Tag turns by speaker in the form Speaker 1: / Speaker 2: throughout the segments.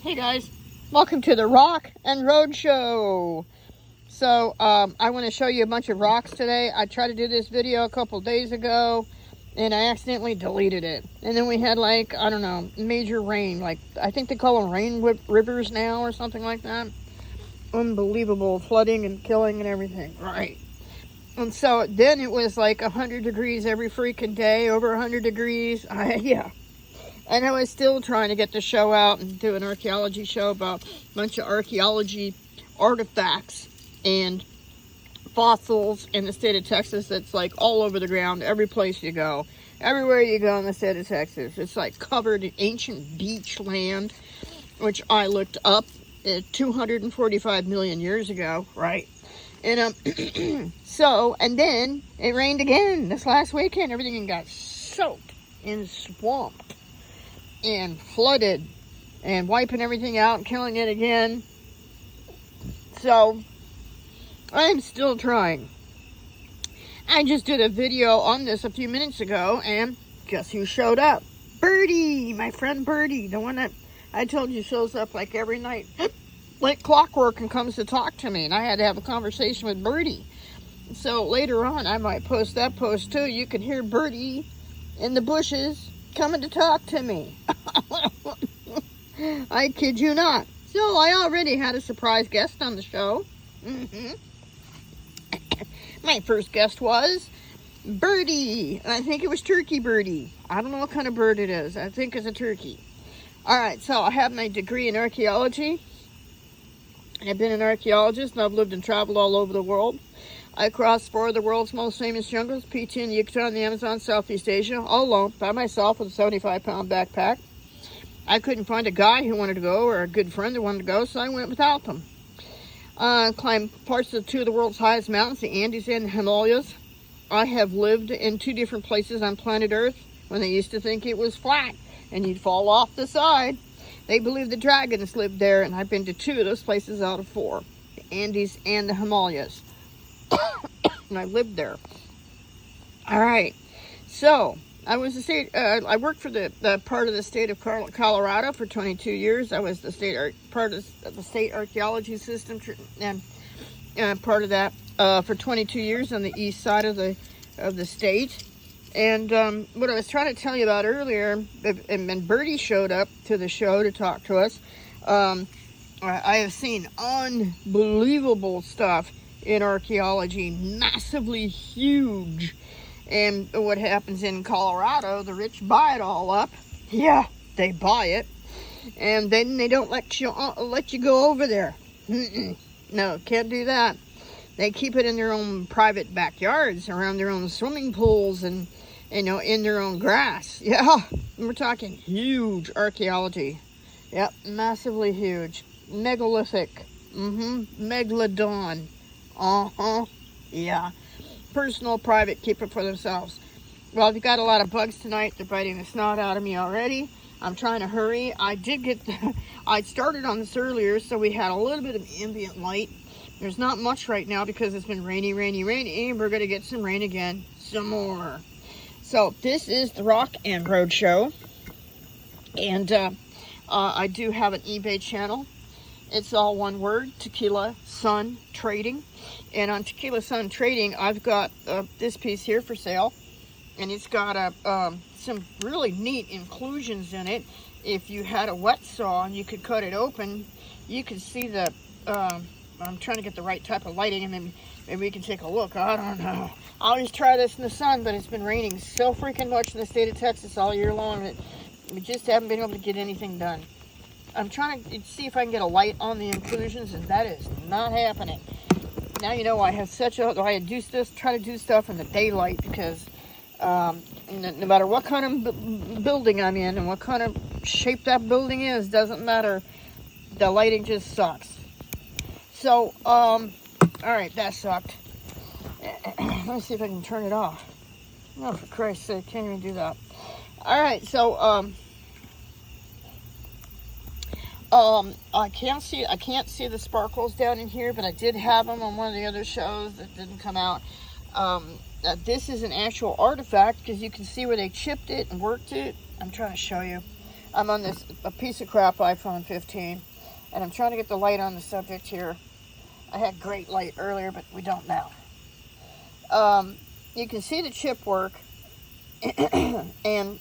Speaker 1: Hey guys, welcome to the Rock and Roadshow. So I want to show you a bunch of rocks today. I tried to do this video a couple days ago and I accidentally deleted it. And then we had like, I don't know, major rain. Like, I think they call them rain rivers now or something like that. Unbelievable flooding and killing and everything. Right. And so then it was like 100 degrees every freaking day, over 100 degrees. Yeah. And I was still trying to get the show out and do an archaeology show about a bunch of archaeology artifacts and fossils in the state of Texas. That's like all over the ground, every place you go. Everywhere you go in the state of Texas. It's like covered in ancient beach land, which I looked up 245 million years ago, right? And and then it rained again this last weekend. Everything got soaked and swamped and flooded and wiping everything out and killing it again. So I'm still trying. I just did a video on this a few minutes ago, and guess who showed up? Birdie, my friend Birdie, the one that I told you shows up like every night like clockwork and comes to talk to me, and I had to have a conversation with Birdie. So later on I might post that post too. You can hear Birdie in the bushes coming to talk to me. I kid you not. So I already had a surprise guest on the show. My first guest was Birdie. I think it was Turkey Birdie. I don't know what kind of bird it is. I think it's a turkey. Alright, so I have my degree in archaeology. I've been an archaeologist and I've lived and traveled all over the world. I crossed 4 of the world's most famous jungles, PT in Yucatan, the Amazon, Southeast Asia, all alone, by myself with a 75-pound backpack. I couldn't find a guy who wanted to go or a good friend who wanted to go, so I went without them. Climbed parts of 2 of the world's highest mountains, the Andes and the Himalayas. I have lived in 2 different places on planet Earth when they used to think it was flat and you'd fall off the side. They believe the dragons lived there, and I've been to 2 of those places out of 4, the Andes and the Himalayas. And I lived there. All right. So I was I worked for the part of the state of Colorado for 22 years. I was the part of the state archaeology system and part of that for 22 years on the east side of the state. And what I was trying to tell you about earlier, and Birdie showed up to the show to talk to us. I have seen unbelievable stuff in archaeology, massively huge. And what happens in Colorado, the rich buy it all up. Yeah, they buy it, and then they don't let you go over there. No, can't do that. They keep it in their own private backyards, around their own swimming pools, and in their own grass. Yeah, we're talking huge archaeology. Yep, massively huge, megalithic, megalodon. Yeah. Personal, private, keep it for themselves. Well, we've got a lot of bugs tonight. They're biting the snot out of me already. I'm trying to hurry. I started on this earlier, so we had a little bit of ambient light. There's not much right now because it's been rainy, and we're going to get some rain again. Some more. So, this is the Rock and Road Show. And I do have an eBay channel. It's all one word, Tequila Sun Trading. And on Tequila Sun Trading, I've got this piece here for sale. And it's got some really neat inclusions in it. If you had a wet saw and you could cut it open, you could see the... I'm trying to get the right type of lighting, and then maybe we can take a look. I don't know. I always try this in the sun, but it's been raining so freaking much in the state of Texas all year long that we just haven't been able to get anything done. I'm trying to see if I can get a light on the inclusions, and that is not happening. Now you know I have try to do stuff in the daylight because no matter what kind of building I'm in and what kind of shape that building is, doesn't matter. The lighting just sucks. So, all right, that sucked. Let me see if I can turn it off. Oh, for Christ's sake, can't even do that. All right, so I can't see the sparkles down in here, but I did have them on one of the other shows that didn't come out. This is an actual artifact because you can see where they chipped it and worked it. I'm trying to show you. I'm on a piece of crap iPhone 15, and I'm trying to get the light on the subject here. I had great light earlier, but we don't now. You can see the chip work, and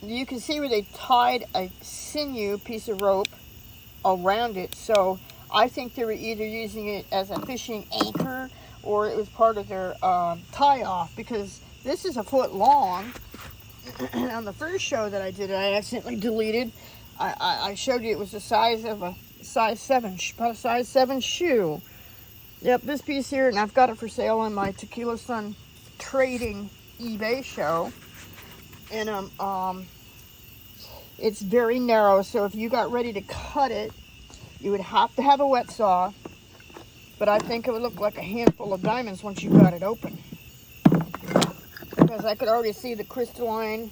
Speaker 1: you can see where they tied a sinew piece of rope around it. So I think they were either using it as a fishing anchor, or it was part of their tie-off, because this is a foot long. On the first show that I did, I accidentally deleted. I showed you it was the size of a size 7, about a size 7 shoe. Yep, this piece here, and I've got it for sale on my Tequila Sun Trading eBay show. And it's very narrow, so if you got ready to cut it, you would have to have a wet saw. But I think it would look like a handful of diamonds once you got it open. Because I could already see the crystalline,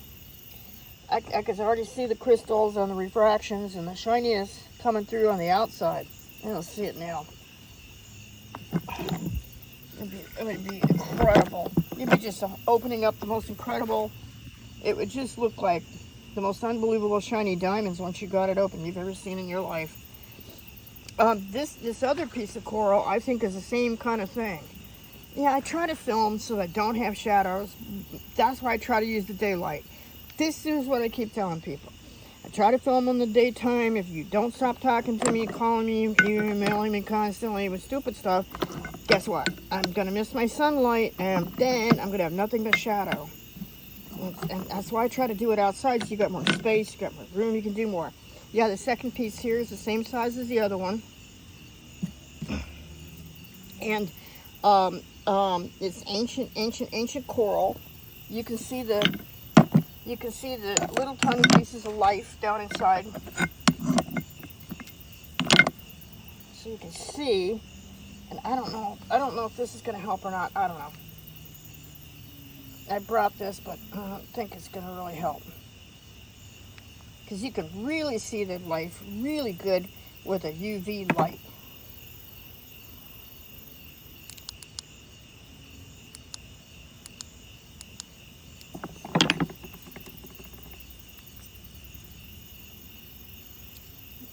Speaker 1: I could already see the crystals on the refractions and the shininess coming through on the outside. I don't see it now. It would be incredible. You'd be just opening up the most incredible, it would just look like the most unbelievable shiny diamonds once you got it open you've ever seen in your life. This other piece of coral I think is the same kind of thing. Yeah, I try to film so I don't have shadows. That's why I try to use the daylight. This is what I keep telling people. I try to film in the daytime. If you don't stop talking to me, calling me, emailing me constantly with stupid stuff, guess what? I'm going to miss my sunlight, and then I'm going to have nothing but shadow. And that's why I try to do it outside, so you got more space, you got more room, you can do more. Yeah, the second piece here is the same size as the other one. And it's ancient coral. You can see the little tiny pieces of life down inside. So you can see, and I don't know if this is going to help or not. I don't know. I brought this, but I don't think it's going to really help. Because you can really see the life really good with a UV light.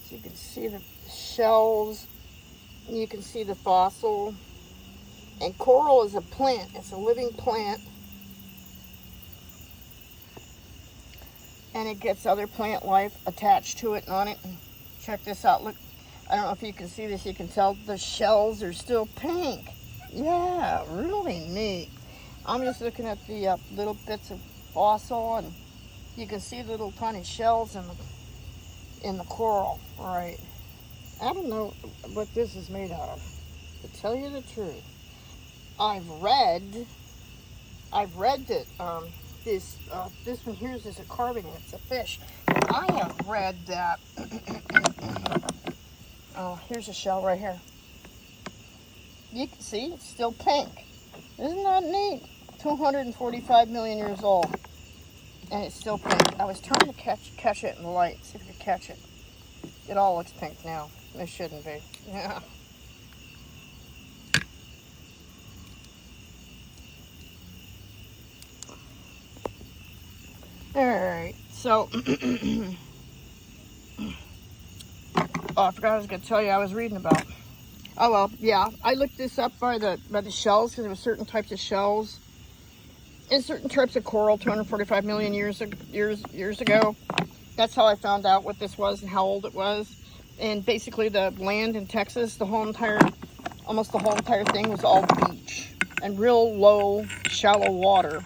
Speaker 1: So you can see the shells, you can see the fossil. And coral is a plant, it's a living plant. And it gets other plant life attached to it and on it. And check this out. Look, I don't know if you can see this. You can tell the shells are still pink. Yeah, really neat. I'm just looking at the little bits of fossil, and you can see the little tiny shells in the coral. All right. I don't know what this is made out of, to tell you the truth. I've read that this one here is a carving, it's a fish. I have read that, oh, here's a shell right here. You can see, it's still pink. Isn't that neat? 245 million years old, and it's still pink. I was trying to catch it in the light, see if I could catch it. It all looks pink now. It shouldn't be. Yeah. Alright, so, oh, I forgot I was going to tell you I was reading about. Oh, well, yeah, I looked this up by the shells, because there were certain types of shells and certain types of coral 245 million years ago. That's how I found out what this was and how old it was. And basically the land in Texas, almost the whole entire thing was all beach and real low, shallow water.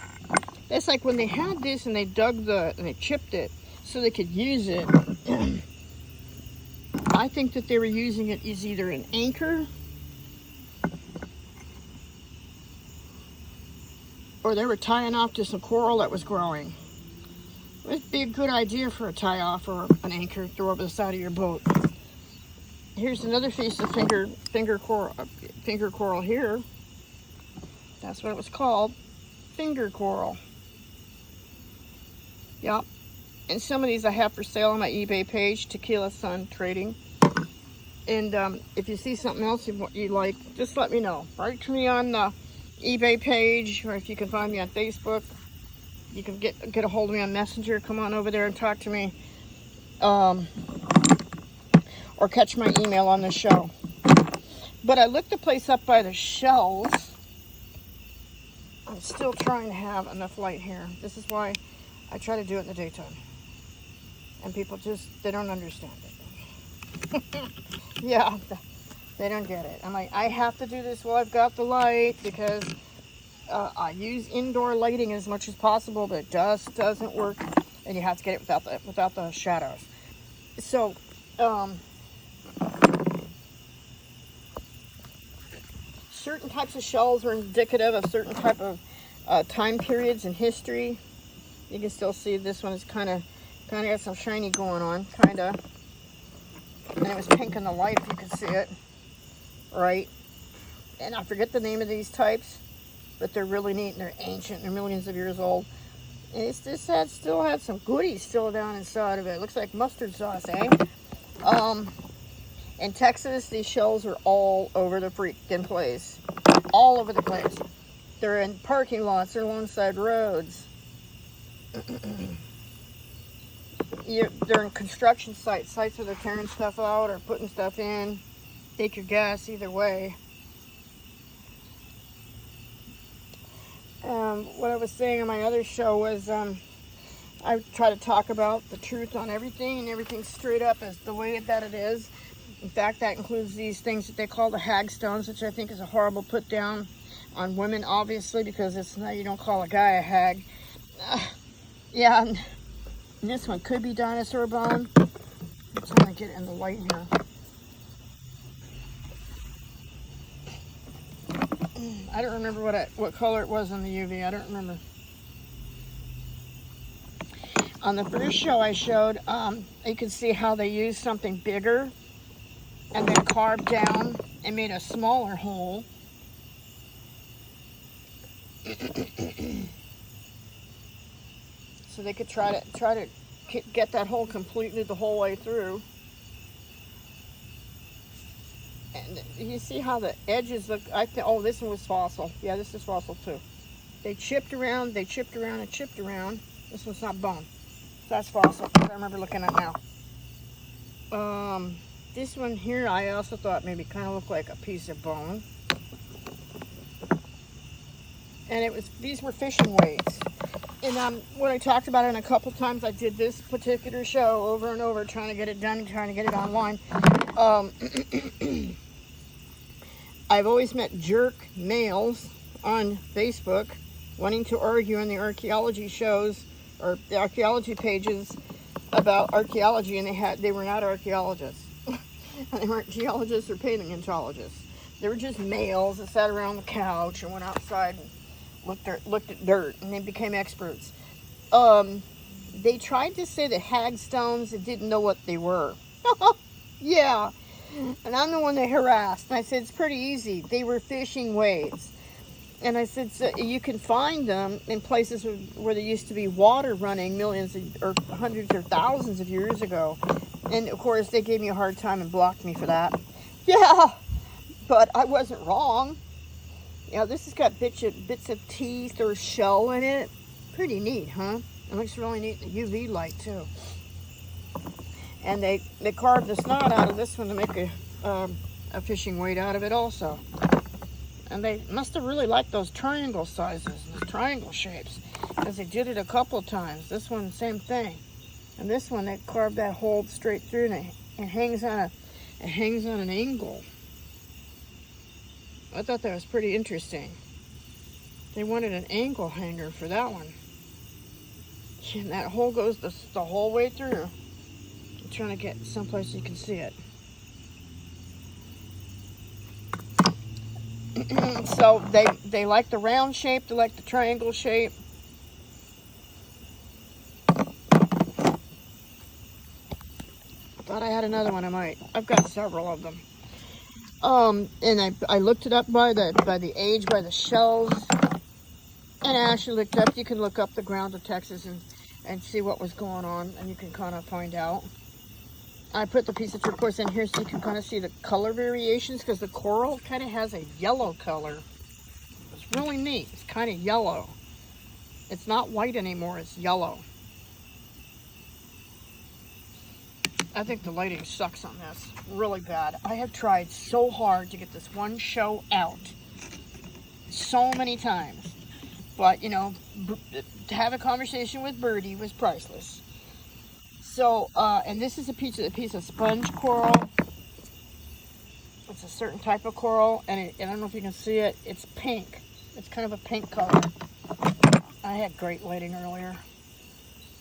Speaker 1: It's like when they had this and they and they chipped it so they could use it. I think that they were using it as either an anchor or they were tying off to some coral that was growing. It would be a good idea for a tie-off or an anchor to throw over the side of your boat. Here's another piece of finger coral here. That's what it was called, finger coral. Yep. And some of these I have for sale on my eBay page, Tequila Sun Trading. And if you see something else you like, just let me know. Write to me on the eBay page, or if you can find me on Facebook. You can get a hold of me on Messenger. Come on over there and talk to me. Or catch my email on the show. But I looked the place up by the shells. I'm still trying to have enough light here. This is why I try to do it in the daytime. And people they don't understand it. Yeah, they don't get it. I'm like, I have to do this while I've got the light because I use indoor lighting as much as possible, but it just doesn't work. And you have to get it without the shadows. So, certain types of shells are indicative of certain type of time periods in history. You can still see this one is kind of got some shiny going on, kind of. And it was pink in the light, if you can see it, right? And I forget the name of these types, but they're really neat and they're ancient. They're millions of years old. And it's still had some goodies still down inside of it. It looks like mustard sauce, eh? In Texas, these shells are all over the freaking place. All over the place. They're in parking lots. They're alongside roads. They're in construction sites where they're tearing stuff out or putting stuff in. Take your guess either way. What I was saying on my other show was I try to talk about the truth on everything and everything straight up as the way that it is. In fact, that includes these things that they call the hagstones, which I think is a horrible put down on women, obviously, because it's not, you don't call a guy a hag. Yeah, and this one could be dinosaur bone. I'm trying to get it in the light here. I don't remember what color it was on the UV. I don't remember. On the first show I showed, you can see how they used something bigger and then carved down and made a smaller hole. So they could try to get that hole completely the whole way through. And you see how the edges look. Oh, this one was fossil. Yeah, this is fossil too. They chipped around, and chipped around. This one's not bone. That's fossil. I remember looking at now. This one here, I also thought maybe kind of looked like a piece of bone. And these were fishing weights. And what I talked about it a couple times, I did this particular show over and over, trying to get it done, trying to get it online. I've always met jerk males on Facebook wanting to argue in the archaeology shows or the archaeology pages about archaeology, and they were not archaeologists. They weren't geologists or paleontologists. They were just males that sat around the couch and went outside and looked at dirt, and they became experts. They tried to say that hagstones and didn't know what they were. Yeah. And I'm the one they harassed. And I said, it's pretty easy. They were fishing weights. And I said, so you can find them in places where there used to be water running or hundreds or thousands of years ago. And of course, they gave me a hard time and blocked me for that. Yeah, but I wasn't wrong. Yeah, this has got bits of teeth or shell in it. Pretty neat, huh? It looks really neat in the UV light, too. And they carved the snot out of this one to make a fishing weight out of it also. And they must have really liked those triangle sizes and the triangle shapes, because they did it a couple of times. This one, same thing. And this one, they carved that hole straight through, and it hangs on an angle. I thought that was pretty interesting. They wanted an angle hanger for that one. And that hole goes the whole way through. I'm trying to get someplace you can see it. So they like the round shape, they like the triangle shape. Thought I had another one. I've got several of them. And I looked it up by the age, by the shells. And I actually looked up, you can look up the ground of Texas and see what was going on, and you can kind of find out. I put the piece of turquoise in here so you can kind of see the color variations, because the coral kind of has a yellow color. It's really neat. It's kind of yellow. It's not white anymore, it's yellow. I think the lighting sucks on this really bad. I have tried so hard to get this one show out so many times. But, you know, to have a conversation with Birdie was priceless. So, and this is a piece of sponge coral. It's a certain type of coral, and I don't know if you can see it. It's pink. It's kind of a pink color. I had great lighting earlier.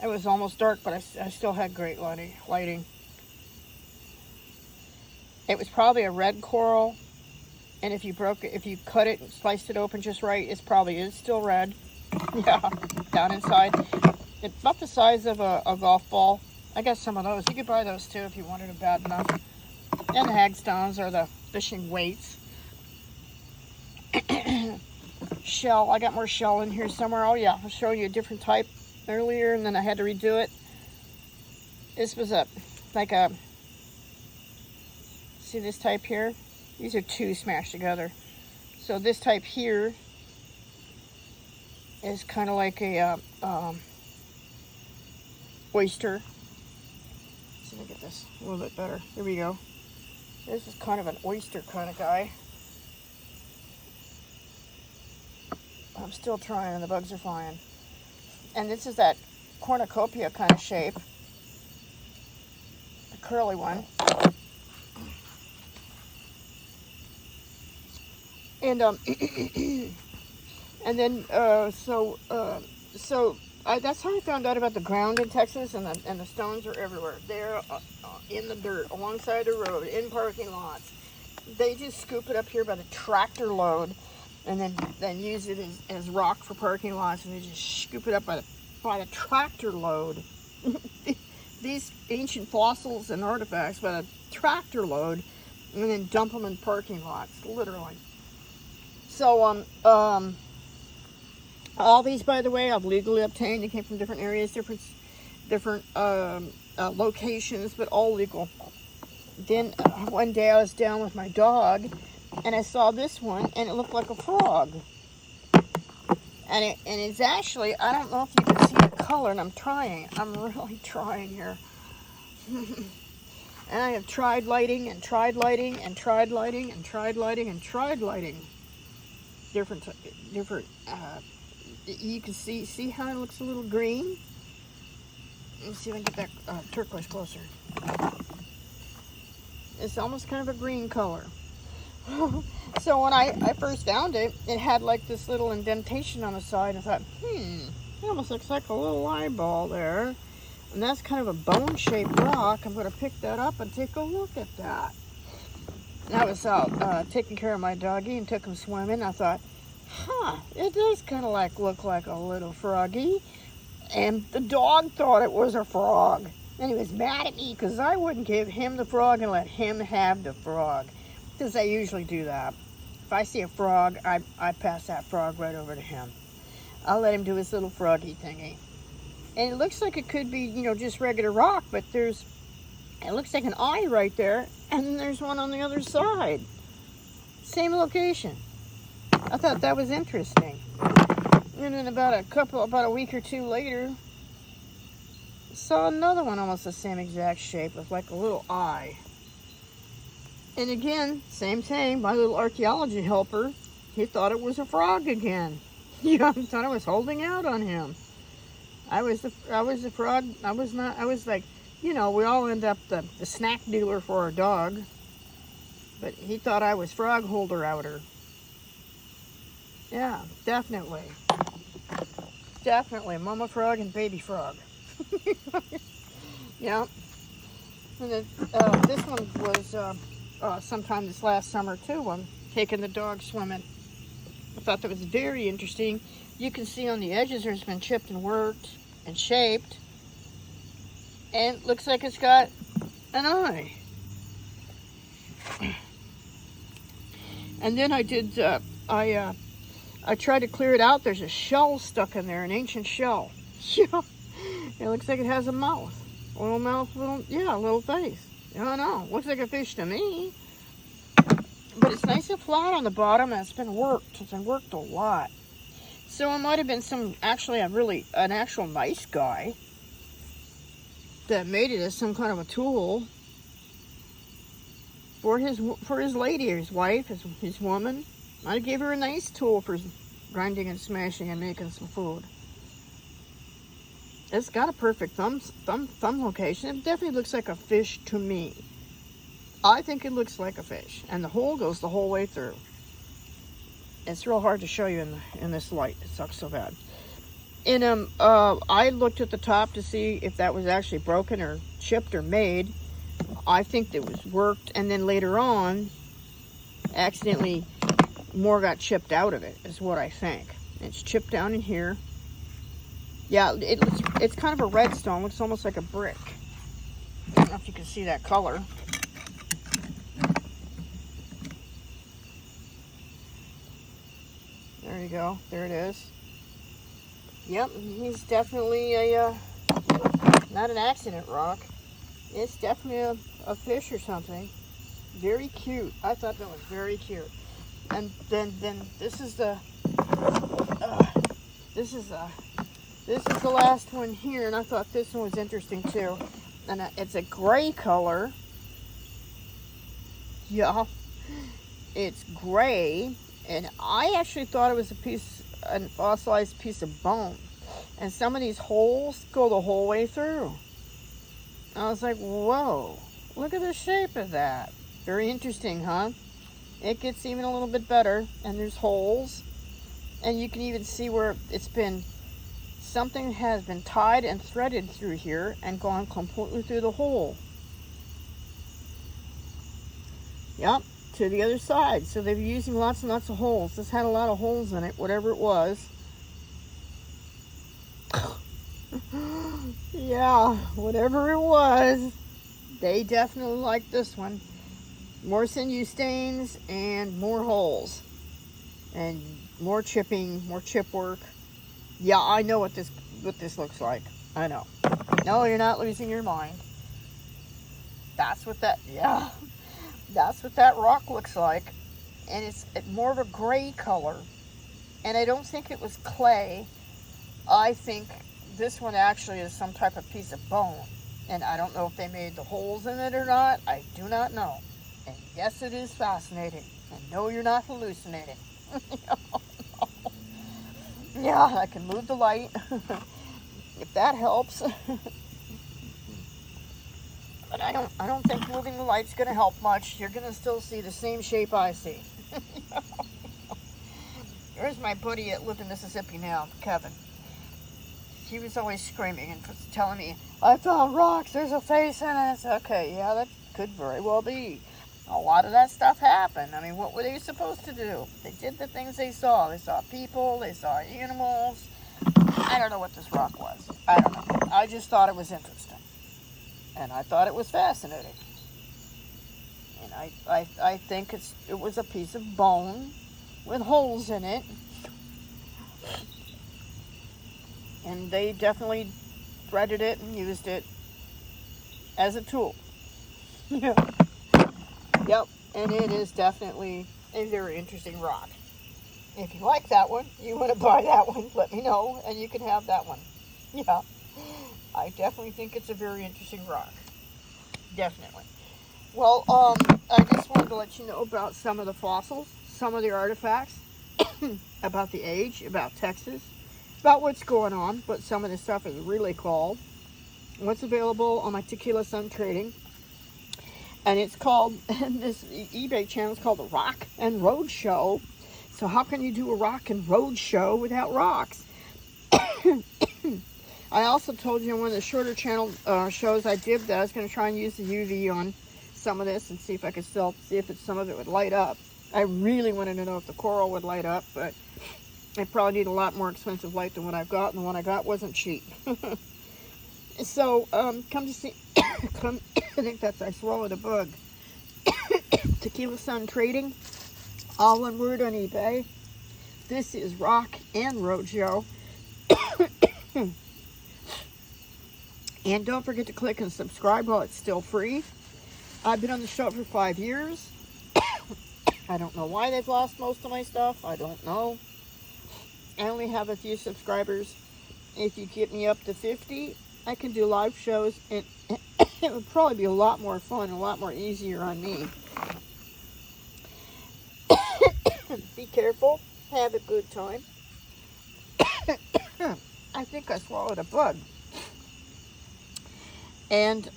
Speaker 1: It was almost dark, but I still had great lighting. It was probably a red coral, and if you cut it and sliced it open just right, it probably is still red. Yeah, down inside. It's about the size of a golf ball. I got some of those. You could buy those too if you wanted them bad enough. And the hagstones are the fishing weights. Shell. I got more shell in here somewhere. Oh yeah, I'll show you a different type earlier, and then I had to redo it. This was see this type here? These are two smashed together. So this type here is kind of like a oyster. Let's see if I get this a little bit better. Here we go. This is kind of an oyster kind of guy. I'm still trying, and the bugs are flying. And this is that cornucopia kind of shape. The curly one. And and then that's how I found out about the ground in Texas, and the stones are everywhere. They're in the dirt, alongside the road, in parking lots. They just scoop it up here by the tractor load, and then use it as rock for parking lots, and they just scoop it up by the tractor load. These ancient fossils and artifacts by the tractor load, and then dump them in parking lots, literally. So, all these, by the way, I've legally obtained. They came from different areas, different locations, but all legal. Then one day I was down with my dog, and I saw this one, and it looked like a frog. And it's actually, I don't know if you can see the color, and I'm really trying here. And I have tried lighting, and tried lighting, and tried lighting, and tried lighting, and tried lighting. Different, you can see how it looks a little green? Let me see if I can get that turquoise closer. It's almost kind of a green color. So when I first found it, it had like this little indentation on the side. I thought, it almost looks like a little eyeball there. And that's kind of a bone-shaped rock. I'm going to pick that up and take a look at that. And I was out taking care of my doggy and took him swimming. I thought, it does kind of look like a little froggy. And the dog thought it was a frog. And he was mad at me because I wouldn't give him the frog and let him have the frog. Because I usually do that. If I see a frog, I pass that frog right over to him. I'll let him do his little froggy thingy. And it looks like it could be, just regular rock, but it looks like an eye right there, and then there's one on the other side. Same location. I thought that was interesting. And then about a week or two later, saw another one almost the same exact shape with like a little eye. And again, same thing, my little archaeology helper, he thought it was a frog again. He thought I was holding out on him. I was the frog. I was not. I was like, we all end up the snack dealer for our dog. But he thought I was frog holder outer. Yeah, definitely. Definitely. Mama frog and baby frog. Yeah. And then, this one was sometime this last summer too. I'm taking the dog swimming. I thought that was very interesting. You can see on the edges there's been chipped and worked and shaped. And it looks like it's got an eye. And then I did, I tried to clear it out. There's a shell stuck in there, an ancient shell. Yeah. It looks like it has a mouth. A little mouth, a little face. I don't know. Looks like a fish to me. But it's nice and flat on the bottom, and it's been worked. It's been worked a lot. So it might have been an actual nice guy that made it as some kind of a tool for his lady, his wife, his woman. I gave her a nice tool for grinding and smashing and making some food. It's got a perfect thumb location. It definitely looks like a fish to me. I think it looks like a fish, and the hole goes the whole way through. It's real hard to show you in this light. It sucks so bad. And I looked at the top to see if that was actually broken or chipped or made. I think it was worked, and then later on, accidentally, more got chipped out of it, is what I think. It's chipped down in here. Yeah, it's kind of a red stone. Looks almost like a brick. I don't know if you can see that color. There you go. There it is. Yep, he's definitely not an accident rock. It's definitely a fish or something. Very cute. I thought that was very cute. And then this is the last one here, and I thought this one was interesting too. And it's a gray color. Yeah, it's gray, and I actually thought it was a fossilized piece of bone. And some of these holes go the whole way through. I was like, whoa, look at the shape of that. Very interesting, huh? It gets even a little bit better, and there's holes, and you can even see where something has been tied and threaded through here and gone completely through the hole. Yep, to the other side. So they've been using lots and lots of holes. This had a lot of holes in it, whatever it was. Yeah, whatever it was, they definitely liked this one. More sinew stains and more holes. And more chipping, more chip work. Yeah, I know what this looks like. I know. No, you're not losing your mind. That's what that rock looks like. And it's more of a gray color. And I don't think it was clay. I think this one actually is some type of piece of bone. And I don't know if they made the holes in it or not. I do not know. And yes, it is fascinating. And no, you're not hallucinating. Yeah, I can move the light. If that helps. But I don't think moving the light's going to help much. You're going to still see the same shape I see. There's my buddy that lives in Mississippi now, Kevin. He was always screaming and telling me, I found rocks, there's a face in it. It's okay, yeah, that could very well be. A lot of that stuff happened. I mean, what were they supposed to do? They did the things they saw. They saw people, they saw animals. I don't know what this rock was. I don't know. I just thought it was interesting. And I thought it was fascinating. And I think it was a piece of bone with holes in it. And they definitely threaded it and used it as a tool. Yeah. Yep, and it is definitely a very interesting rock. If you like that one, you want to buy that one, let me know, and you can have that one. Yeah, I definitely think it's a very interesting rock. Definitely. Well, I just wanted to let you know about some of the fossils, some of the artifacts, about the age, about Texas, about what's going on, what some of this stuff is really called, what's available on my Tequila Sun Trading. And it's called, this eBay channel is called the ROCK Roadshow. So how can you do a rock and road show without rocks? I also told you in one of the shorter channel shows I did that I was going to try and use the UV on some of this and see if I could still see if some of it would light up. I really wanted to know if the coral would light up, but I probably need a lot more expensive light than what I've got, and the one I got wasn't cheap. So, come to see, I think I swallowed a bug. Tequila Sun Trading, all one word on eBay. This is ROCK Roadshow. And don't forget to click and subscribe while it's still free. I've been on the show for 5 years. I don't know why they've lost most of my stuff. I don't know. I only have a few subscribers. If you get me up to 50, I can do live shows, and it would probably be a lot more fun, a lot more easier on me. Be careful. Have a good time. I think I swallowed a bug. And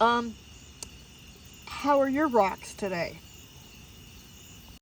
Speaker 1: how are your rocks today?